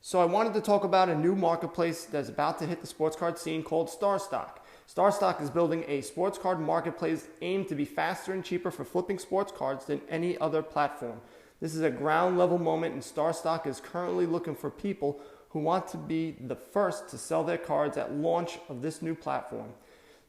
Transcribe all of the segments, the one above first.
So I wanted to talk about a new marketplace that's about to hit the sports card scene called StarStock. StarStock is building a sports card marketplace aimed to be faster and cheaper for flipping sports cards than any other platform. This is a ground level moment, and StarStock is currently looking for people who want to be the first to sell their cards at launch of this new platform.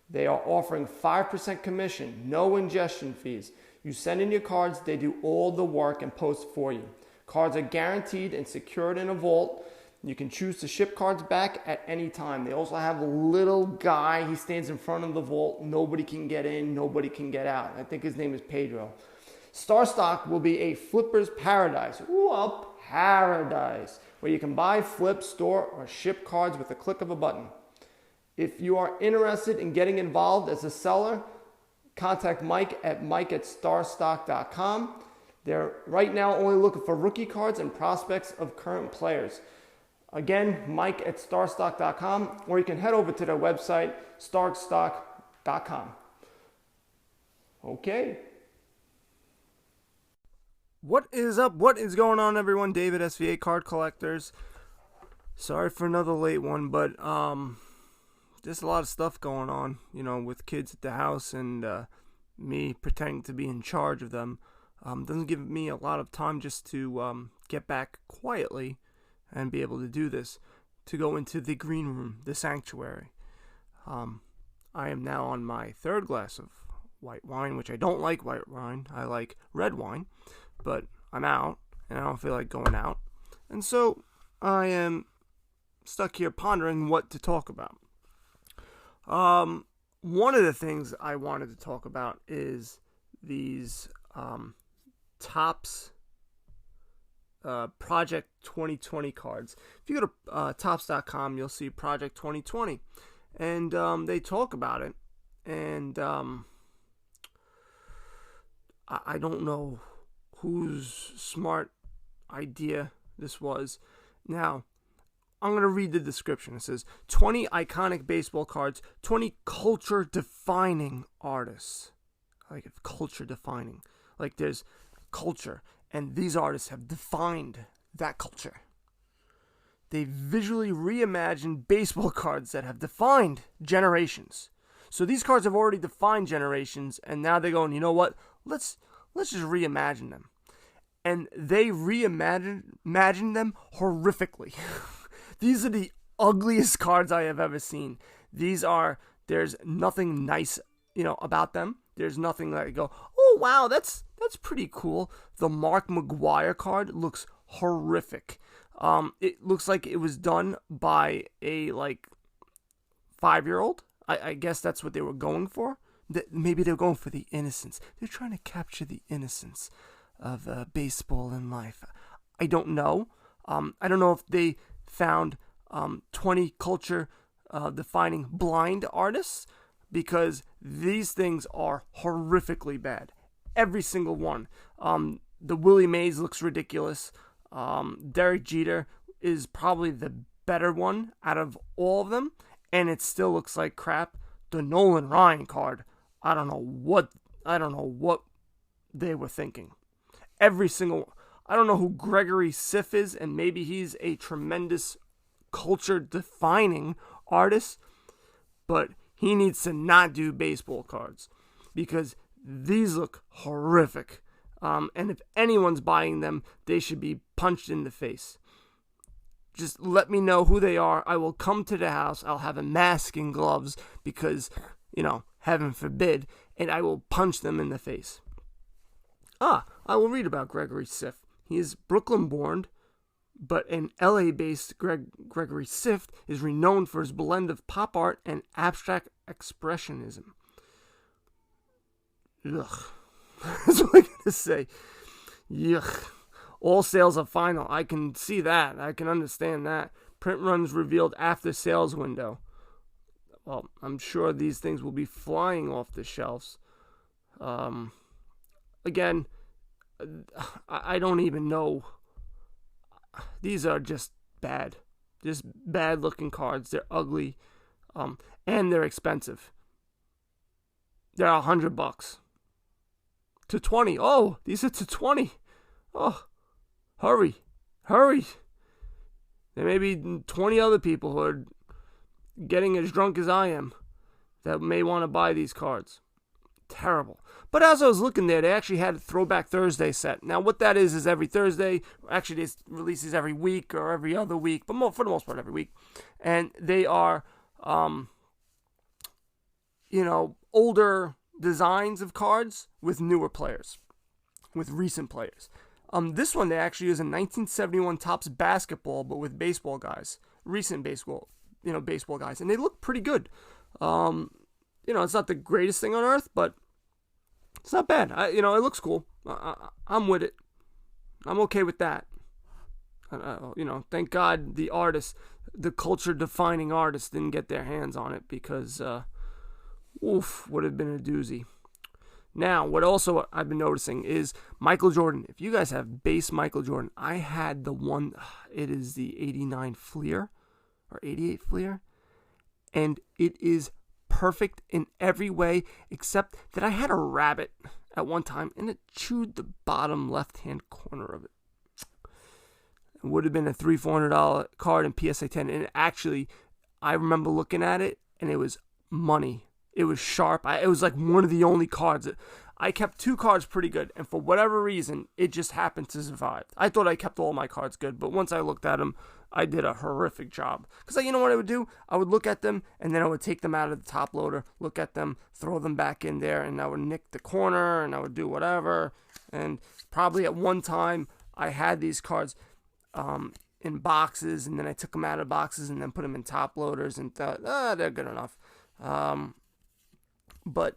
They are offering 5% commission, no ingestion fees. You send in your cards, they do all the work and post for you. Cards are guaranteed and secured in a vault. You can choose to ship cards back at any time. They also have a little guy. He stands in front of the vault. Nobody can get in. Nobody can get out. I think his name is Pedro. StarStock will be a flipper's paradise. Ooh, a paradise. Where you can buy, flip, store, or ship cards with a click of a button. If you are interested in getting involved as a seller, contact mike@starstock.com. They're right now only looking for rookie cards and prospects of current players. Again, mike@starstock.com, or you can head over to their website, starstock.com. Okay. What is up? What is going on, everyone? David, SVA Card Collectors. Sorry for another late one, but there's a lot of stuff going on, with kids at the house and me pretending to be in charge of them. Doesn't give me a lot of time just to get back quietly and be able to do this, to go into the green room, the sanctuary. I am now on my third glass of white wine, which I don't like white wine. I like red wine, but I'm out and I don't feel like going out. And so I am stuck here pondering what to talk about. One of the things I wanted to talk about is these Topps Project 2020 cards. If you go to Topps.com, you'll see Project 2020, and they talk about it. And I don't know whose smart idea this was. Now, I'm going to read the description. It says, 20 iconic baseball cards, 20 culture-defining artists. I like it, culture-defining. Like there's culture, and these artists have defined that culture. They visually reimagined baseball cards that have defined generations. So these cards have already defined generations, and now they're going, you know what? Let's just reimagine them. And they reimagined them horrifically. These are the ugliest cards I have ever seen. There's nothing nice, about them. There's nothing that I go, oh wow, that's pretty cool. The Mark McGwire card looks horrific. It looks like it was done by a 5-year-old. I guess that's what they were going for. Maybe they're going for the innocence. They're trying to capture the innocence of baseball and life. I don't know. I don't know if they found 20 culture defining blind artists, because these things are horrifically bad. Every single one. The Willie Mays looks ridiculous. Derek Jeter is probably the better one out of all of them, and it still looks like crap. The Nolan Ryan card, I don't know what they were thinking. I don't know who Gregory Siff is, and maybe he's a tremendous culture-defining artist, but he needs to not do baseball cards, because these look horrific. And if anyone's buying them, they should be punched in the face. Just let me know who they are. I will come to the house. I'll have a mask and gloves because, heaven forbid, and I will punch them in the face. I will read about Gregory Siff. He is Brooklyn-born, but an LA-based Gregory Siff is renowned for his blend of pop art and abstract expressionism. Ugh. That's what I'm going to say. Yuck. All sales are final. I can see that. I can understand that. Print runs revealed after sales window. Well, I'm sure these things will be flying off the shelves. Again, I don't even know. These are just bad. Just bad looking cards. They're ugly. And they're expensive. They're $100. To 20. Oh, these are to 20. Oh, hurry. There may be 20 other people who are getting as drunk as I am that may want to buy these cards. Terrible. But as I was looking there, they actually had a Throwback Thursday set. Now, what that is every Thursday. Actually, they release these every week or every other week, but for the most part, every week. And they are, older designs of cards with newer players, with recent players. This one, they actually use a 1971 Topps basketball, but with baseball guys. Recent baseball guys. And they look pretty good. It's not the greatest thing on earth, but it's not bad. It looks cool. I'm with it. I'm okay with that. Thank God the artist, the culture-defining artist, didn't get their hands on it because, would have been a doozy. Now, what also I've been noticing is Michael Jordan. If you guys have base Michael Jordan, I had the one, it is the 89 Fleer, or 88 Fleer, and it is perfect in every way except that I had a rabbit at one time and it chewed the bottom left-hand corner of it. It would have been a $300-$400 card in PSA 10, and actually, I remember looking at it and it was money. It was sharp. It was like one of the only cards. I kept 2 cards pretty good, and for whatever reason, it just happened to survive. I thought I kept all my cards good, but once I looked at them, I did a horrific job. Because you know what I would do? I would look at them, and then I would take them out of the top loader, look at them, throw them back in there, and I would nick the corner, and I would do whatever. And probably at one time, I had these cards in boxes, and then I took them out of boxes and then put them in top loaders and thought, they're good enough. But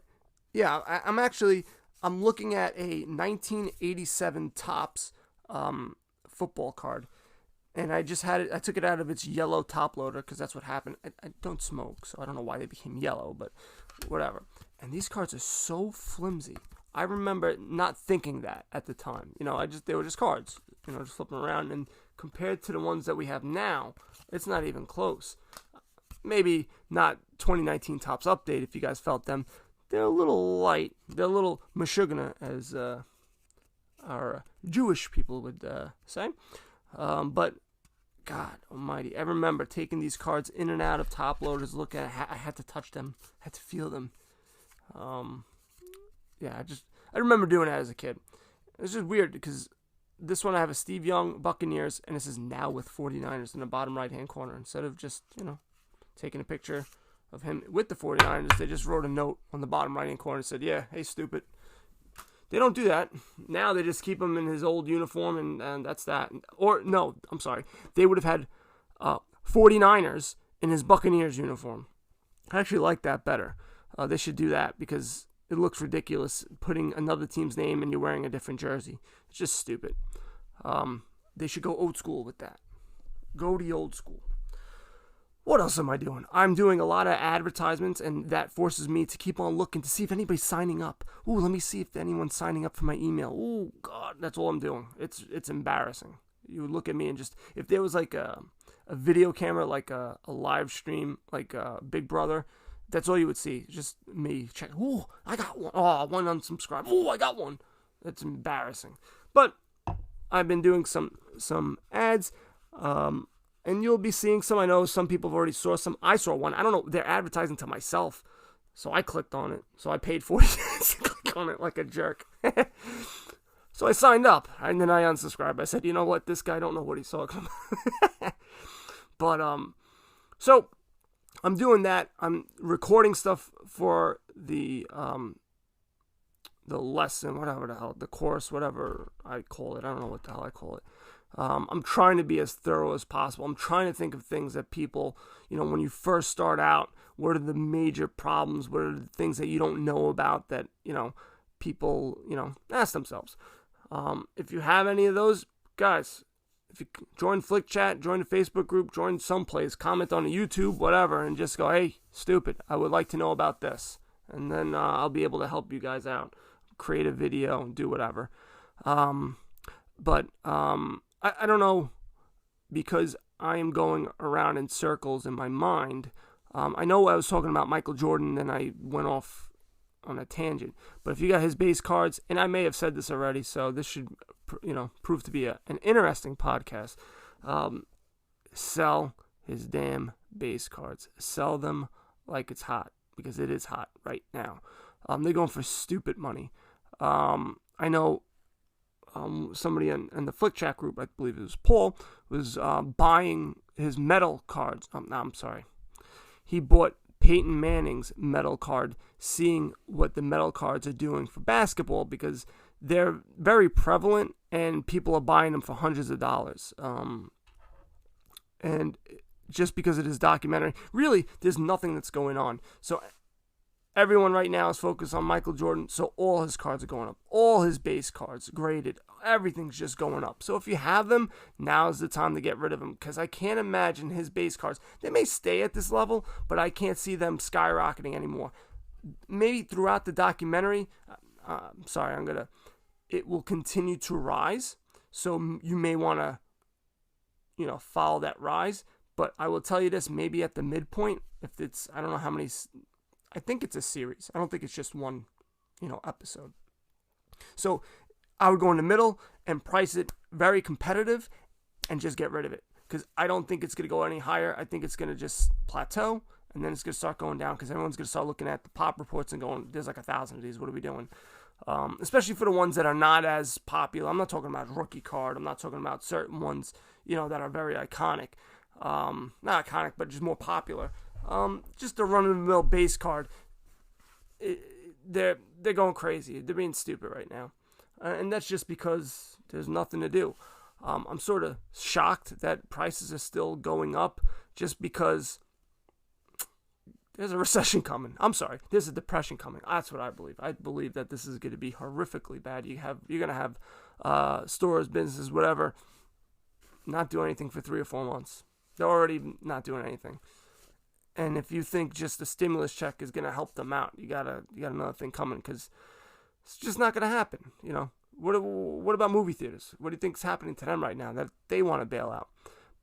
yeah, I'm looking at a 1987 Topps football card, and I just had it. I took it out of its yellow top loader because that's what happened. I don't smoke, so I don't know why they became yellow, but whatever. And these cards are so flimsy. I remember not thinking that at the time. They were just cards. Just flipping around, and compared to the ones that we have now, it's not even close. Maybe not 2019 Topps Update if you guys felt them. They're a little light. They're a little mashugana, as our Jewish people would say. But, God almighty, I remember taking these cards in and out of top loaders, looking at I had to touch them, had to feel them. I remember doing that as a kid. It's just weird because this one I have a Steve Young Buccaneers, and this is now with 49ers in the bottom right-hand corner. Instead of just, taking a picture of him with the 49ers, they just wrote a note on the bottom right-hand corner and said, yeah, hey, stupid. They don't do that. Now they just keep him in his old uniform, and that's that. Or, no, I'm sorry. They would have had 49ers in his Buccaneers uniform. I actually like that better. They should do that because it looks ridiculous putting another team's name and you're wearing a different jersey. It's just stupid. They should go old school with that. Go the old school. What else am I doing? I'm doing a lot of advertisements, and that forces me to keep on looking to see if anybody's signing up. Ooh, let me see if anyone's signing up for my email. Ooh, God, that's all I'm doing. It's embarrassing. You would look at me and just, if there was like a video camera, like a live stream, like Big Brother, that's all you would see. Just me check. Ooh, I got one. Oh, one unsubscribed. Ooh, I got one. That's embarrassing. But I've been doing some ads. And you'll be seeing some. I know some people have already saw some. I saw one. I don't know. They're advertising to myself. So I clicked on it. So I paid 40 cents to click on it like a jerk. So I signed up. And then I unsubscribed. I said, you know what? This guy don't know what he's talking about. But, so I'm doing that. I'm recording stuff for the lesson, whatever the hell, the course, whatever I call it. I don't know what the hell I call it. I'm trying to be as thorough as possible. I'm trying to think of things that people, when you first start out, what are the major problems? What are the things that you don't know about that, people, ask themselves? If you have any of those, guys, if you join Flick Chat, join the Facebook group, join someplace, comment on the YouTube, whatever, and just go, hey, stupid, I would like to know about this. And then I'll be able to help you guys out, create a video, and do whatever. But I don't know, because I am going around in circles in my mind. I know I was talking about Michael Jordan, then I went off on a tangent. But if you got his base cards, and I may have said this already, so this should, prove to be an interesting podcast. sell his damn base cards. Sell them like it's hot, because it is hot right now. They're going for stupid money. I know somebody in the Flick Chat group, I believe it was Paul, was buying his metal cards. No, I'm sorry. He bought Peyton Manning's metal card, seeing what the metal cards are doing for basketball, because they're very prevalent and people are buying them for hundreds of dollars. And just because it is documentary, really, there's nothing that's going on. So everyone right now is focused on Michael Jordan, so all his cards are going up. All his base cards, graded, everything's just going up. So if you have them, now's the time to get rid of them, because I can't imagine his base cards. They may stay at this level, but I can't see them skyrocketing anymore. Maybe throughout the documentary, it will continue to rise. So you may want to, follow that rise. But I will tell you this, maybe at the midpoint, if it's, I don't know how many, I think it's a series. I don't think it's just one, episode. So I would go in the middle and price it very competitive and just get rid of it. Because I don't think it's going to go any higher. I think it's going to just plateau, and then it's going to start going down, because everyone's going to start looking at the pop reports and going, there's like 1,000 of these. What are we doing? Especially for the ones that are not as popular. I'm not talking about rookie card. I'm not talking about certain ones, that are very iconic. Not iconic, but just more popular. Just a run-of-the-mill base card. They're going crazy. They're being stupid right now. And that's just because there's nothing to do. I'm sort of shocked that prices are still going up, just because there's a recession coming. I'm sorry, there's a depression coming. That's what I believe. I believe that this is going to be horrifically bad. You're going to have stores, businesses, whatever, not do anything for 3 or 4 months. They're already not doing anything. And if you think just the stimulus check is going to help them out, you got another thing coming, because it's just not going to happen. What about movie theaters? What do you think is happening to them right now that they want to bail out?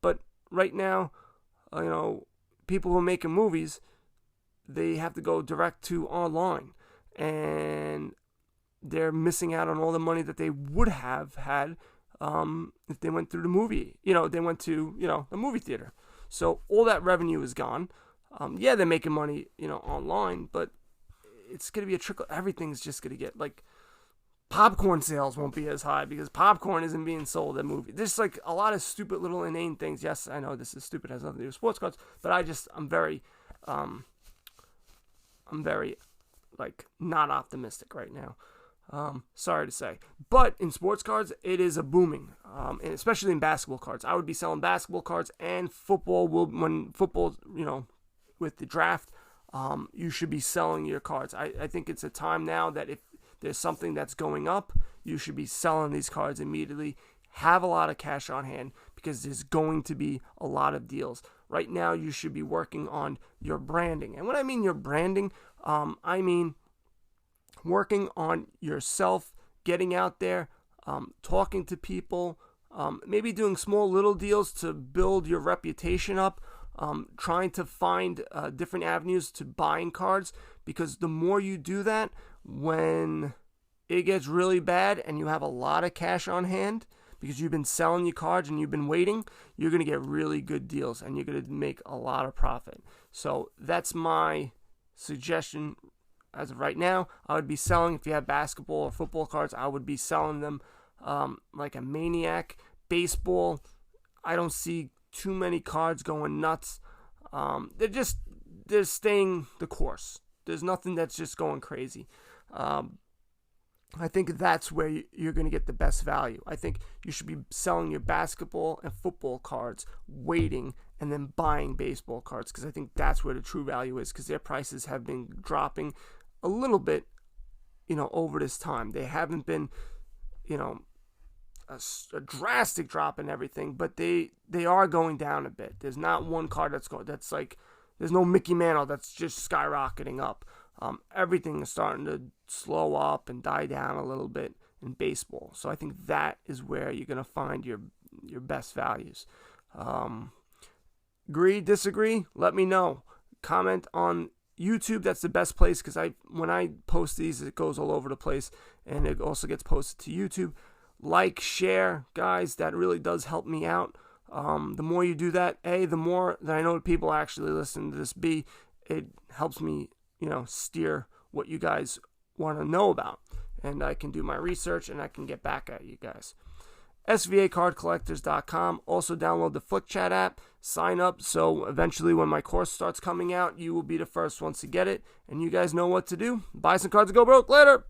But right now, people who are making movies, they have to go direct to online, and they're missing out on all the money that they would have had if they went through the movie. They went to a movie theater. So all that revenue is gone. They're making money, online, but it's going to be a trickle. Everything's just going to get, popcorn sales won't be as high because popcorn isn't being sold at movies. There's a lot of stupid little inane things. Yes, I know this is stupid, it has nothing to do with sports cards, but I'm very not optimistic right now. Sorry to say. But in sports cards, it is a booming, and especially in basketball cards. I would be selling basketball cards, and football when football, with the draft, you should be selling your cards. I think it's a time now that if there's something that's going up, you should be selling these cards immediately. Have a lot of cash on hand, because there's going to be a lot of deals. Right now, you should be working on your branding. And when I mean your branding, I mean working on yourself, getting out there, talking to people, maybe doing small little deals to build your reputation up, trying to find different avenues to buying cards, because the more you do that, when it gets really bad and you have a lot of cash on hand, because you've been selling your cards and you've been waiting, you're going to get really good deals and you're going to make a lot of profit. So that's my suggestion as of right now. I would be selling, if you have basketball or football cards, I would be selling them like a maniac. Baseball, I don't see too many cards going nuts. They're staying the course. There's nothing that's just going crazy. I think that's where you're going to get the best value. I think you should be selling your basketball and football cards, waiting, and then buying baseball cards, because I think that's where the true value is, because their prices have been dropping a little bit, over this time. They haven't been, a drastic drop in everything, but they are going down a bit. There's not one card that's like, there's no Mickey Mantle that's just skyrocketing up. Everything is starting to slow up and die down a little bit in baseball. So I think that is where you're going to find your best values. Agree, disagree? Let me know. Comment on YouTube. That's the best place, because when I post these, it goes all over the place, and it also gets posted to YouTube. Like, share, guys. That really does help me out. The more you do that, A, the more that I know people actually listen to this, B, it helps me, steer what you guys want to know about. And I can do my research and I can get back at you guys. SVAcardcollectors.com. Also download the FlickChat app. Sign up so eventually when my course starts coming out, you will be the first ones to get it. And you guys know what to do. Buy some cards and go broke. Later!